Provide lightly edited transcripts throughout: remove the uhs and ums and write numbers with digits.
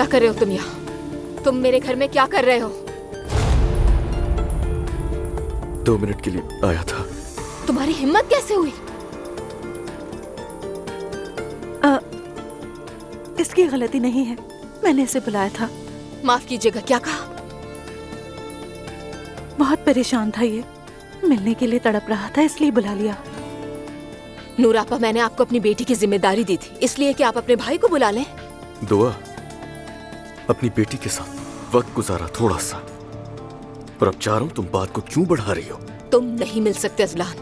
क्या कर रहे हो तुम यहाँ? तुम मेरे घर में क्या कर रहे हो? 2 मिनट के लिए आया था। तुम्हारी हिम्मत कैसे हुई? इसकी गलती नहीं है, मैंने इसे बुलाया था। माफ कीजिएगा, क्या कहा? बहुत परेशान था ये, मिलने के लिए तड़प रहा था, इसलिए बुला लिया। नूरापा, मैंने आपको अपनी बेटी की जिम्मेदारी दी थी, इसलिए कि आप अपने भाई को बुला लें। दुआ, अपनी बेटी के साथ वक्त गुजारा थोड़ा सा, पर अब चाह रहा हूं तुम बात को क्यों बढ़ा रही हो? तुम नहीं मिल सकते अजलान,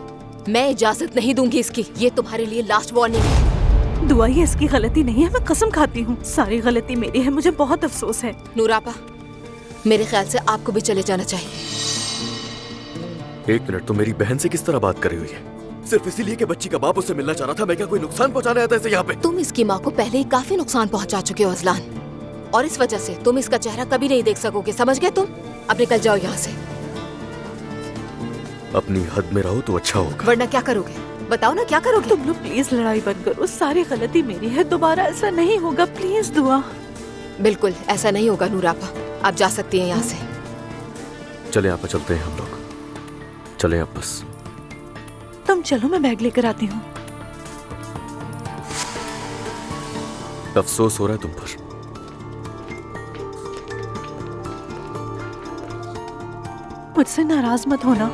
मैं इजाजत नहीं दूंगी इसकी। ये तुम्हारे लिए लास्ट वार्निंग है। दुआ, ये इसकी गलती नहीं है, मैं कसम खाती हूँ, सारी गलती मेरी है, मुझे बहुत अफसोस है। नूरापा, मेरे ख्याल से आपको भी चले जाना चाहिए। 1 मिनट, तो मेरी बहन से किस तरह बात कर रही हुई है? सिर्फ इसीलिए कि बच्ची का बाप उससे मिलना चाह रहा था। मैं क्या कोई नुकसान पहुंचाने आया था इसे यहाँ पे? तुम इसकी माँ को पहले ही काफी नुकसान पहुंचा चुके हो अजलान, और इस वजह से तुम इसका चेहरा कभी नहीं देख सकोगे, समझ गए तुम? अब निकल जाओ यहाँ से। अपनी हद में रहो तो अच्छा होगा। वरना क्या करोगे? बताओ ना, क्या करोगे? तुम लोग प्लीज लड़ाई बंद करो, सारी गलती मेरी है, दोबारा ऐसा नहीं होगा, प्लीज दुआ। बिल्कुल ऐसा नहीं होगा नूरापा, आप जा सकती हैं यहाँ से। चले आप चलते हैं हम लोग, चले आप बस। तुम चलो, मैं बैग लेकर आती हूँ। अफसोस हो रहा है तुम पर। मुझसे नाराज मत होना।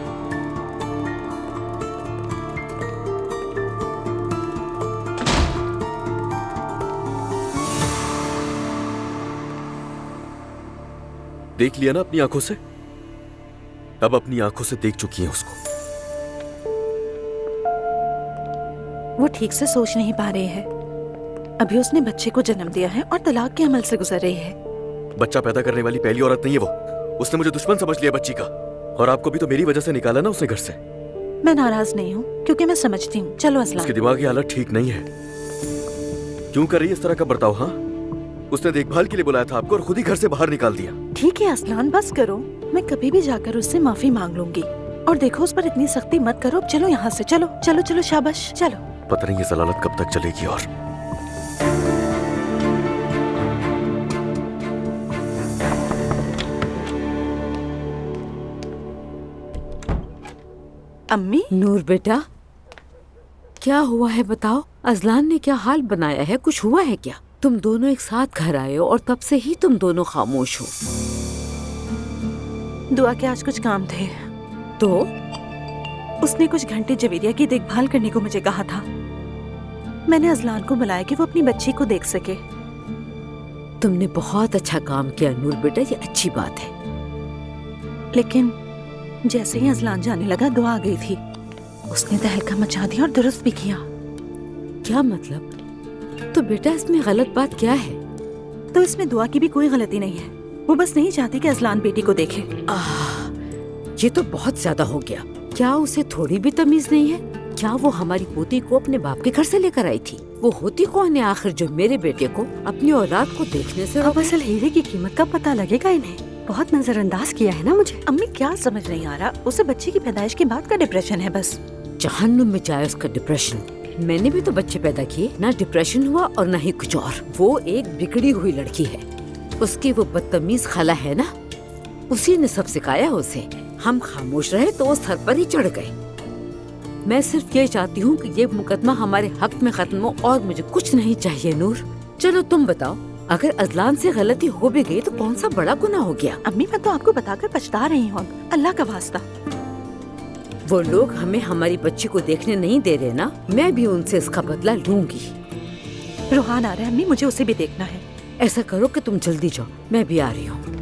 देख लिया ना अपनी आंखों से, अब अपनी आंखों से देख चुकी हैं उसको। वो ठीक से सोच नहीं पा रही है, अभी उसने बच्चे को जन्म दिया है और तलाक के अमल से गुजर रही है। बच्चा पैदा करने वाली पहली औरत नहीं है वो। उसने मुझे दुश्मन समझ लिया बच्ची का, और आपको भी तो मेरी वजह से निकाला ना उसने घर से। मैं नाराज नहीं हूँ, क्योंकि मैं समझती हूँ। चलो उसकी असलान। दिमागी हालत ठीक नहीं है। क्यों कर रही है इस तरह का बर्ताव? हाँ, उसने देखभाल के लिए बुलाया था आपको और खुद ही घर से बाहर निकाल दिया। ठीक है असलान, बस करो, मैं कभी भी जाकर उससे माफी मांग लूंगी। और देखो, उस पर इतनी सख्ती मत करो। चलो यहाँ से, चलो चलो चलो, शाबाश, चलो। पता नहीं ये जलालत कब तक चलेगी। और अम्मी। नूर बेटा, क्या हुआ है बताओ? अजलान ने क्या हाल बनाया है? कुछ हुआ है क्या? तुम दोनों एक साथ घर आए हो और तब से ही तुम दोनों खामोश हो। दुआ के आज कुछ काम थे, तो उसने कुछ घंटे जवेरिया की देखभाल करने को मुझे कहा था। मैंने अजलान को बुलाया कि वो अपनी बच्ची को देख सके। तुमने बहुत अच्छा काम किया नूर बेटा, ये अच्छी बात है। लेकिन जैसे ही अजलान जाने लगा, दुआ आ गई थी। उसने तहलका मचा दिया और दुरुस्त भी किया। क्या मतलब? तो बेटा इसमें गलत बात क्या है? तो इसमें दुआ की भी कोई गलती नहीं है, वो बस नहीं चाहती कि अजलान बेटी को देखे। ये तो बहुत ज्यादा हो गया। क्या उसे थोड़ी भी तमीज नहीं है? क्या वो हमारी पोती को अपने बाप के घर से लेकर आई थी? वो होती कौन है आखिर जो मेरे बेटे को अपनी औलाद को देखने से अब असल हीरे की कीमत का पता लगेगा इन्हें। बहुत नजरअंदाज किया है ना मुझे। अम्मी क्या समझ नहीं आ रहा, उसे बच्चे की पैदाइश के बाद का डिप्रेशन है बस। जहन्नुम में जाए उसका डिप्रेशन। मैंने भी तो बच्चे पैदा किए, ना डिप्रेशन हुआ और ना ही कुछ और। वो एक बिगड़ी हुई लड़की है, उसकी वो बदतमीज खाला है ना, उसी ने सब सिखाया उसे। हम खामोश रहे तो वो सर पर ही चढ़ गए। मैं सिर्फ ये चाहती हूँ कि ये मुकदमा हमारे हक में खत्म हो और मुझे कुछ नहीं चाहिए नूर। चलो तुम बताओ, अगर अजलान से गलती हो भी गई तो कौन सा बड़ा गुनाह हो गया? अम्मी मैं तो आपको बताकर पछता रही हूँ, अल्लाह का वास्ता। वो लोग हमें हमारी बच्ची को देखने नहीं दे रहे ना, मैं भी उनसे इसका बदला लूंगी। रूहान आ रहा है अम्मी, मुझे उसे भी देखना है। ऐसा करो कि तुम जल्दी जाओ, मैं भी आ रही हूँ।